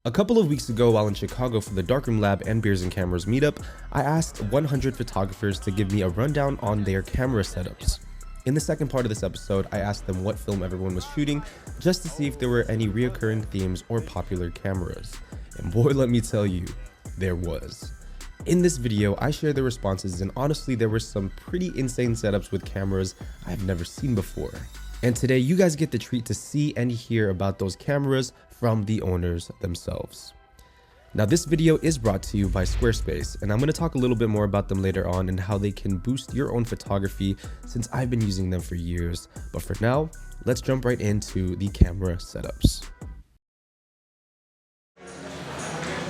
A couple of weeks ago, while in Chicago for the Darkroom Lab and Beers and Cameras meetup, I asked 100 photographers to give me a rundown on their camera setups. In the second part of this episode, I asked them what film everyone was shooting, just to see if there were any reoccurring themes or popular cameras. And boy, let me tell you, there was. In this video, I shared their responses, and honestly, there were some pretty insane setups with cameras I've never seen before. And today, you guys get the treat to see and hear about those cameras from the owners themselves. Now, this video is brought to you by Squarespace, and I'm going to talk a little bit more about them later on and how they can boost your own photography since I've been using them for years. But for now, let's jump right into the camera setups.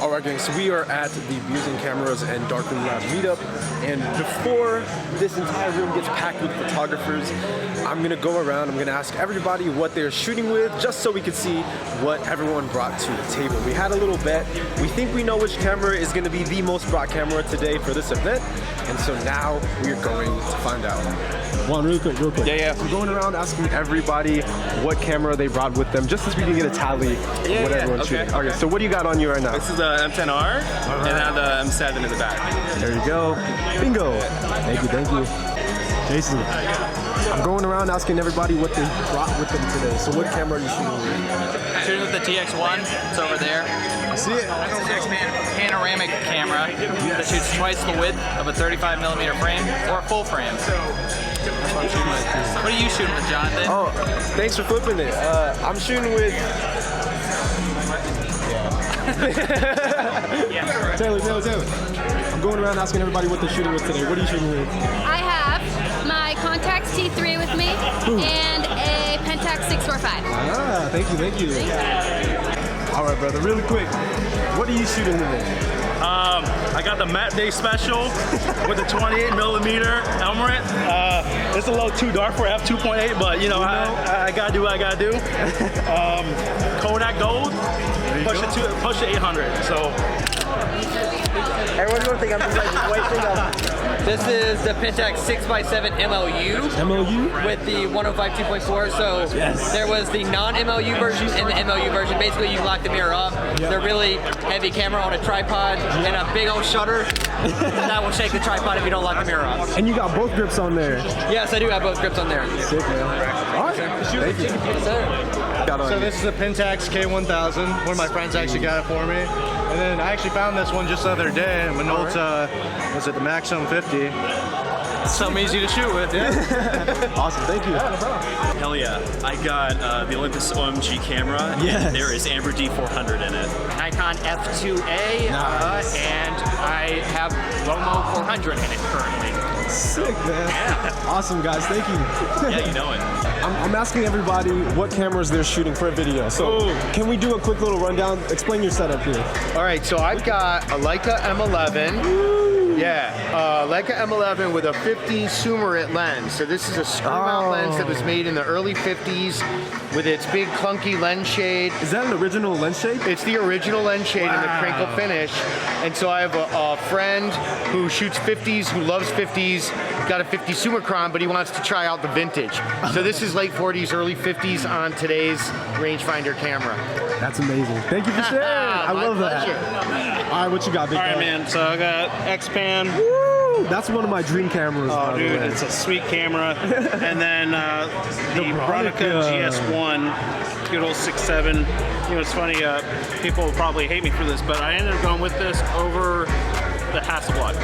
Alright gang, so we are at the Beers and Cameras and Darkroom Lab meetup, and before this entire room gets packed with photographers, I'm gonna go around, I'm gonna ask everybody what they're shooting with, just so we can see what everyone brought to the table. We had a little bet. We think we know which camera is gonna be the most brought camera today for this event, and so now we're going to find out. One, real quick. Yeah. I'm going around asking everybody what camera they brought with them, just so we can get a tally of what everyone's shooting. Okay, so what do you got on you right now? This is the M10R, and I have the M7 in the back. There you go. Bingo. Thank you. Jason, I'm going around asking everybody what they brought with them today. So what camera are you shooting with? Shooting with the TX1. It's over there. I see it. Panoramic camera that shoots twice the width of a 35mm frame or a full frame. That's what I'm shooting with. What are you shooting with, Jonathan? Oh, thanks for flipping it. I'm shooting with... Taylor. I'm going around asking everybody what they're shooting with today. What are you shooting with? I have my Contax T3 with me and a Pentax 645. Ah, thank you. All right, brother, really quick. What are you shooting with? I got the Matte Day Special with the 28mm Elmerant. It's a little too dark for f2.8, but you know, I gotta do what I gotta do. Kodak Gold, push to 800. So Everyone's gonna think I'm just like wasting up. This is the Pentax 6x7 MLU with the 105 2.4. So there was the non-MLU version and the MLU version. Basically, you lock the mirror up. They're really heavy camera on a tripod and a big old shutter that will shake the tripod if you don't lock the mirror up. And you got both grips on there. Yes, I do have both grips on there. Sick, man. All right, thank you. Yes, sir. So this is the Pentax K1000. One of my friends actually got it for me. And then I actually found this one just the other day. Minolta, was it the Maxim 50? Something easy to shoot with, yeah. Awesome, thank you. Hell yeah. I got the Olympus OMG camera. Yes. And there is Amber D400 in it. Nikon F2A, and I have Lomo 400 in it currently. Sick, man. Yeah. Awesome, guys. Thank you. Yeah, you know it. I'm asking everybody what cameras they're shooting for a video. So can we do a quick little rundown? Explain your setup here. All right, so I've got a Leica M11. Yeah, Leica M11 with a 50 Sumerit lens. So this is a screw mount lens that was made in the early 50s with its big clunky lens shade. Is that an original lens shade? It's the original lens shade in the crinkle finish. And so I have a friend who shoots 50s, who loves 50s, got a 50 Summicron, but he wants to try out the vintage. So this is late 40s, early 50s on today's rangefinder camera. That's amazing. Thank you for sharing. I love that. All right, what you got, big guy? all right, man. So I got X-Pan. Woo! That's one of my dream cameras. Oh, dude, it's a sweet camera. And then the Bronica GS1, good old 6.7. You know, it's funny, people will probably hate me for this, but I ended up going with this over the Hasselblad.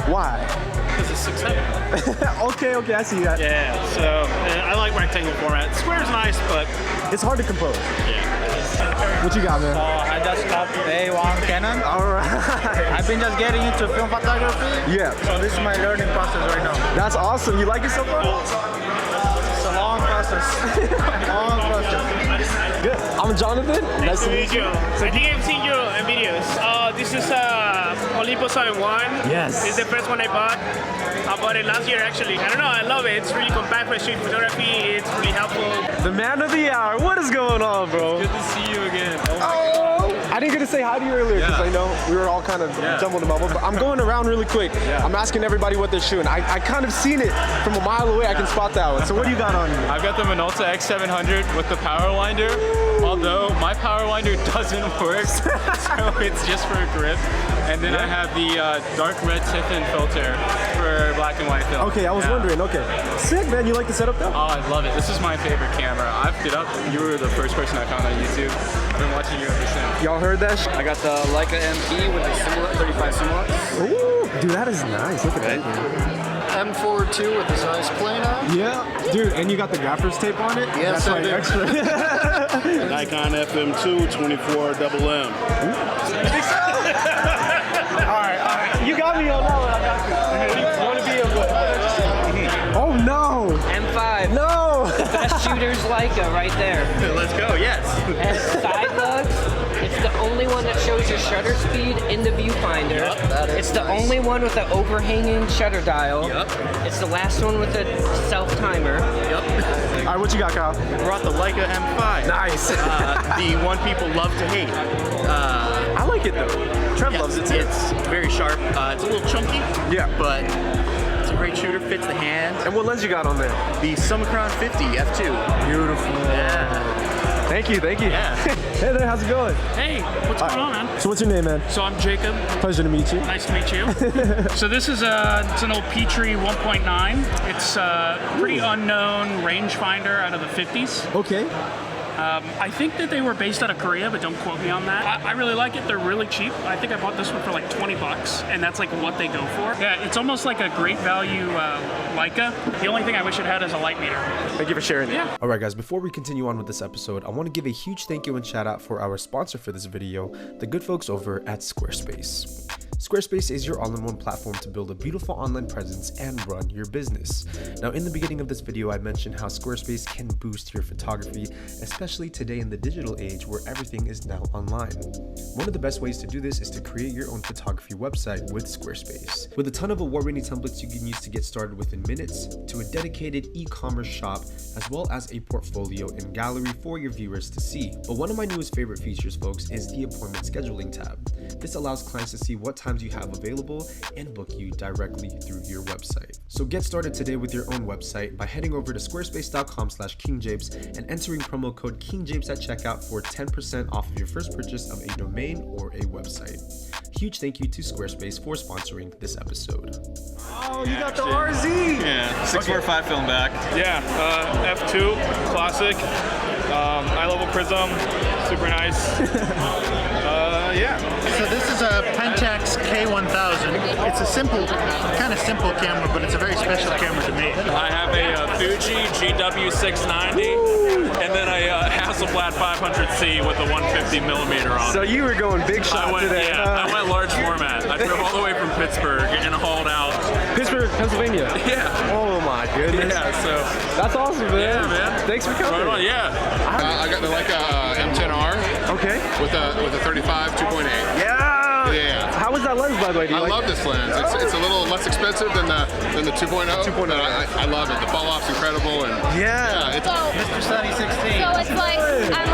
Why? Because it's 6.7. okay, I see that. Yeah, so I like rectangle format. Square's nice, but It's hard to compose. yeah. What you got, man? I just got A1 Canon. All right. I've been just getting into film photography. Yeah. So this is my learning process right now. That's awesome. You like it so far? It's a long process. Good. I'm Jonathan. Nice to meet you. I think I've seen your videos. This is Olympus 1. Yes. This is the first one I bought. I bought it last year actually. I don't know, I love it. It's really compact for street photography. It's really helpful. The man of the hour. What is going on, bro? Good to see you again. I didn't get to say hi to you earlier because I know we were all kind of jumbled in bubble, but I'm going around really quick. I'm asking everybody what they're shooting. I kind of seen it from a mile away. I can spot that one. So what do you got on you? I've got the Minolta X700 with the power winder, all although my power winder doesn't work, so it's just for a grip. And then I have the dark red Tiffin filter for black and white film. Okay, I was wondering. Okay, sick, man. You like the setup though? Oh, I love it. This is my favorite camera. I've picked it up. You were the first person I found on YouTube. I've been watching you ever since. Y'all heard that? I got the Leica MP with the similar 35 Simulux. Ooh, dude, that is nice. Look at that. M42 with the size planar. Yeah, dude, and you got the gaffer's tape on it? Yes, that's I like do. extra. Nikon FM2 24mm. All right. You got me on that one. I got you. You want to be a Oh no! M5. No! Best shooter's Leica right there. Let's go, yes. And side lugs, it's the only one that shows your shutter speed in the viewfinder. That is it's the nice. only one with the overhanging shutter dial. Yep. It's the last one with a self-timer. Yep. All right, what you got, Kyle? Brought the Leica M5. Nice. The one people love to hate. I like it though. Trev loves it too. It's very sharp. It's a little chunky. Yeah. But it's a great shooter. Fits the hand. And what lens you got on there? The Summicron 50 F2. Beautiful. Yeah. Thank you. Yeah. Hey there, how's it going? Hey, what's going on, man? So what's your name, man? So I'm Jacob. Pleasure to meet you. Nice to meet you. So this is it's an old Petrie 1.9. It's a pretty unknown rangefinder out of the 50s. Okay. I think that they were based out of Korea, but don't quote me on that. I really like it. They're really cheap. I think I bought this one for like 20 bucks, and that's like what they go for. Yeah, it's almost like a great value Leica. The only thing I wish it had is a light meter. Thank you for sharing. Yeah. Alright guys, before we continue on with this episode, I want to give a huge thank you and shout out for our sponsor for this video, the good folks over at Squarespace. Squarespace is your all-in-one platform to build a beautiful online presence and run your business. Now, in the beginning of this video, I mentioned how Squarespace can boost your photography, especially today in the digital age where everything is now online. One of the best ways to do this is to create your own photography website with Squarespace. With a ton of award-winning templates you can use to get started within minutes, to a dedicated e-commerce shop, as well as a portfolio and gallery for your viewers to see. But one of my newest favorite features, folks, is the appointment scheduling tab. This allows clients to see what times you have available and book you directly through your website. So get started today with your own website by heading over to squarespace.com/KingJapes and entering promo code KingJapes at checkout for 10% off of your first purchase of a domain or a website. Huge thank you to Squarespace for sponsoring this episode. Oh, you got the RZ! Yeah, 645 film back. Yeah, F2, classic. Eye level prism, super nice. Yeah. So this is a Pentax K1000. It's a kind of simple camera, but it's a very special camera to me. I have a Fuji GW690 and then a Hasselblad 500C with a 150mm on it. So you were going big shot today. Yeah, I went large format. I drove all the way from Pittsburgh and hauled out. Pittsburgh, Pennsylvania. Yeah. Oh my goodness. Yeah, so. That's awesome, man. Yeah, man. Thanks for coming. Right on, yeah. I got the Leica M10R. Okay. With a 35 2.8. Yeah. Yeah. How was that lens, by the way? I love this lens. It's a little less expensive than the 2.0. 2.0. But I love it. The fall off's incredible and yeah. It's Mr. Sunny 16. So it's like, I'm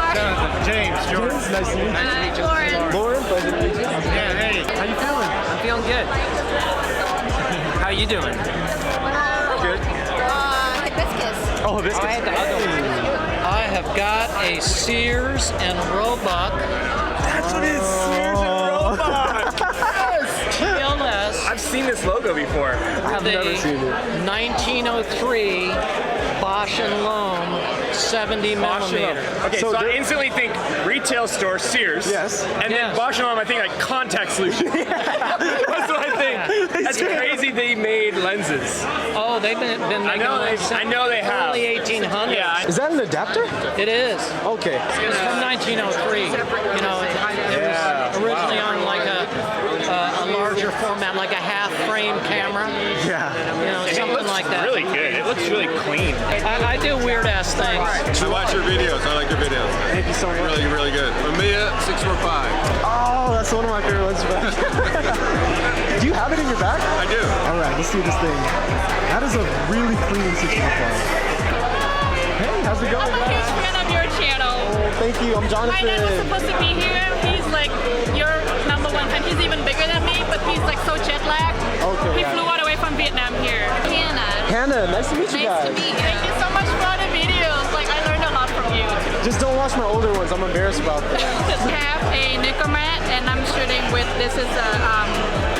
James, George. Nice to meet you. Lauren. Lauren, pleasure to meet you. Yeah, hey. How you feeling? I'm feeling good. How you doing? Good. Hibiscus. Oh, this I had the other one. I have got a Sears and Roebuck. That's what it is. Sears and Roebuck. TLS. I've seen this logo before. I've never seen it. 1903 Bosch and Lohm 70mm. Okay, so I instantly think retail store, Sears. Yes. And then Bosch and Lohm, I think like contact solution. That's what I think. That's crazy they made lenses. Oh, they've been making lenses. I know they have. Early 1800s. Yeah. Is that an adapter? It is. Okay. It's from 1903. You know, it was originally on like a larger format, like a half-frame camera. Yeah. You know, something like that. Really good. It looks really clean. I do weird-ass things. I watch your videos. I like your videos. Thank you so much. Really, really good. Mamiya 645. Oh, that's one of my favorite lenses. Do you have it in your bag? I do. All right, let's see this thing. That is a really clean 645. Hey, how's it going? I'm a huge fan of your channel. Oh, thank you. I'm Jonathan. My dad was supposed to be here. He's like your #1 fan. He's even bigger than me, but he's like so jet lagged. Okay. He flew all the way from Vietnam here. Hannah. Hannah, nice to meet you guys. Nice to meet you. Thank you so much for all the videos. Like I learned a lot from you. Just don't watch my older ones. I'm embarrassed about that. I have a Nicomat, and I'm shooting with, this is a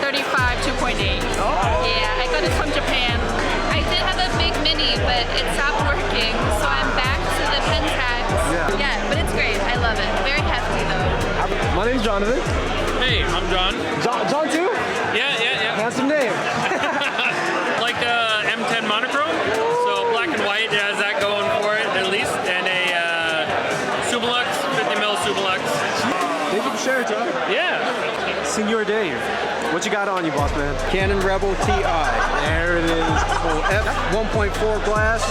35 2.8. Yeah, I got it from Japan. I did have a big mini, but it stopped working, so I'm back to the Pentax. Yeah, but it's great. I love it. Very hefty though. My name's Jonathan. Hey, I'm John. John too? Yeah. Handsome name. Like M10 monochrome, so black and white, it has that going for it at least, and a Subalux, 50 mil Subalux. Thank you for sharing, John. Yeah. Senor Dave, what you got on you, boss man? Canon Rebel TI. There it is. Full F 1.4 glass.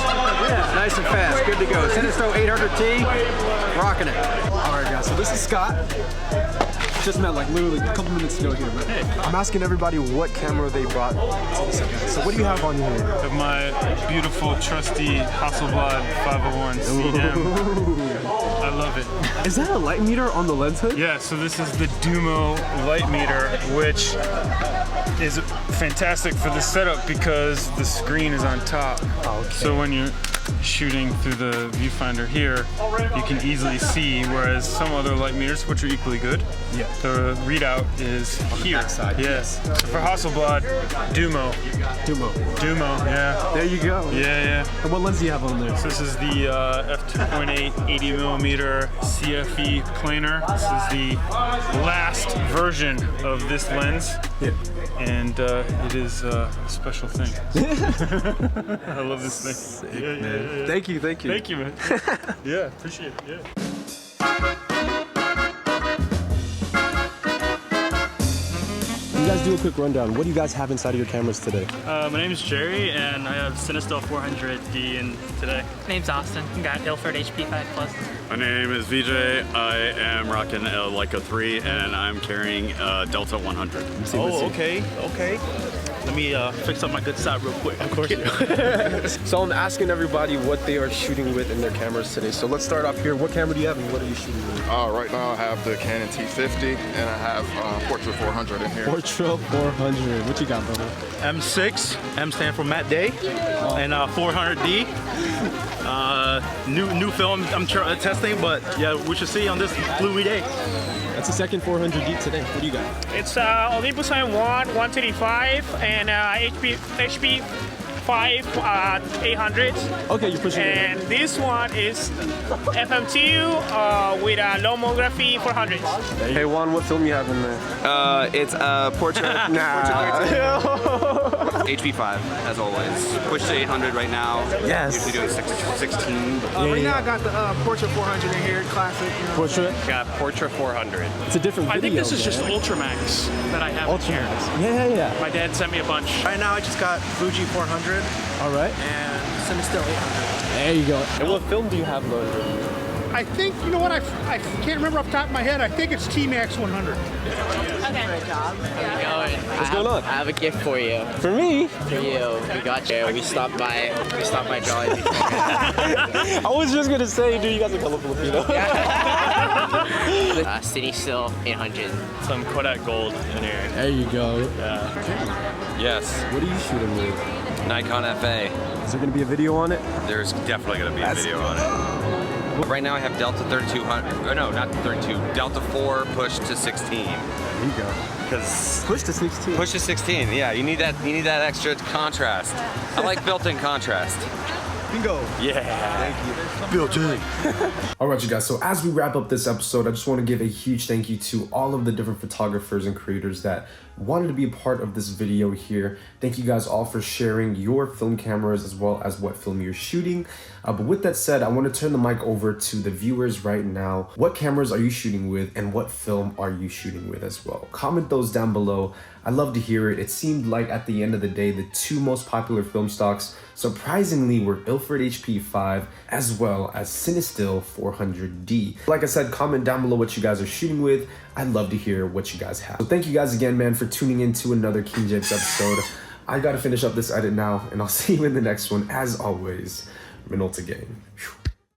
Yeah, nice and fast. Good to go. Cinestro 800T. Rocking it. All right, guys. So this is Scott. Just met like literally a couple minutes ago here, but I'm asking everybody what camera they brought to this event. So what do you have on you here? Of my beautiful, trusty Hasselblad 501 CM. I love it. Is that a light meter on the lens hood? Yeah, so this is the Dumo light meter, which is fantastic for the setup because the screen is on top. Okay. So when you're shooting through the viewfinder here, you can easily see, whereas some other light meters, which are equally good, the readout is here. Yes. So for Hasselblad, Dumo, yeah. There you go. Yeah. And what lens do you have on there? So this is the f2.8 80mm CFE planar. This is the last version of this lens. Yeah. And it is a special thing. I love this thing. Sick, man. Thank you. Thank you, man. Yeah, appreciate it. Yeah. You guys do a quick rundown. What do you guys have inside of your cameras today? My name is Jerry, and I have Cinestill 400D in today. My name's Austin. I got Ilford HP5 Plus. My name is VJ. I am rocking a Leica 3, and I'm carrying Delta 100. Oh, okay. Let me fix up my good side real quick. Of course. So I'm asking everybody what they are shooting with in their cameras today. So let's start off here. What camera do you have and what are you shooting with? Right now I have the Canon T50 and I have Portra 400 in here. Portra 400. What you got, brother? M6. M stand for Matt Day. And 400D. New film I'm testing, but yeah, we should see on this gloomy day. That's the second 400D today. What do you got? It's Olympus M1 135 and HP 5 800. Okay, you're pushing it. And this one is FM2 with a lomography 400. Hey Juan, what film you have in there? It's Portrait. HP5, as always. Push to 800 right now. Yes. Usually doing 16. Right now I got the Portrait 400 in here, classic. Portrait? Got Portrait 400. It's a different video. I think this is just Ultramax that I have here. Yeah. My dad sent me a bunch. Right now I just got Fuji 400. All right. And Cinestill 800. There you go. And what film do you have loaded? I think, you know what, I can't remember off the top of my head. I think it's T-Max 100. Okay. Great job. What's going on? I have a gift for you. For me? For you. We got you. We stopped by Jolly. I was just gonna say, dude, you guys are color Filipino. Cinestill 800. Some Kodak Gold in here. There you go. Yes. What are you shooting with? Nikon FA. Is there gonna be a video on it? There's definitely going to be a video on it. Right now I have Delta 3200. Oh, no, not 32. Delta 4 push to 16. There you go. Because push to 16. Push to 16. Yeah, you need that extra contrast. I like built-in contrast. Bingo. Yeah. Thank you. Built-in. All right, you guys. So as we wrap up this episode, I just want to give a huge thank you to all of the different photographers and creators that wanted to be a part of this video here. Thank you guys all for sharing your film cameras as well as what film you're shooting. But with that said, I want to turn the mic over to the viewers right now. What cameras are you shooting with and what film are you shooting with as well? Comment those down below. I'd love to hear it. It seemed like at the end of the day, the two most popular film stocks surprisingly were Ilford HP5 as well as Cinestill 400D. Like I said, comment down below what you guys are shooting with. I'd love to hear what you guys have. So thank you guys again, man, for tuning in to another King James episode. I gotta finish up this edit now, and I'll see you in the next one. As always, Minolta Gang. Whew.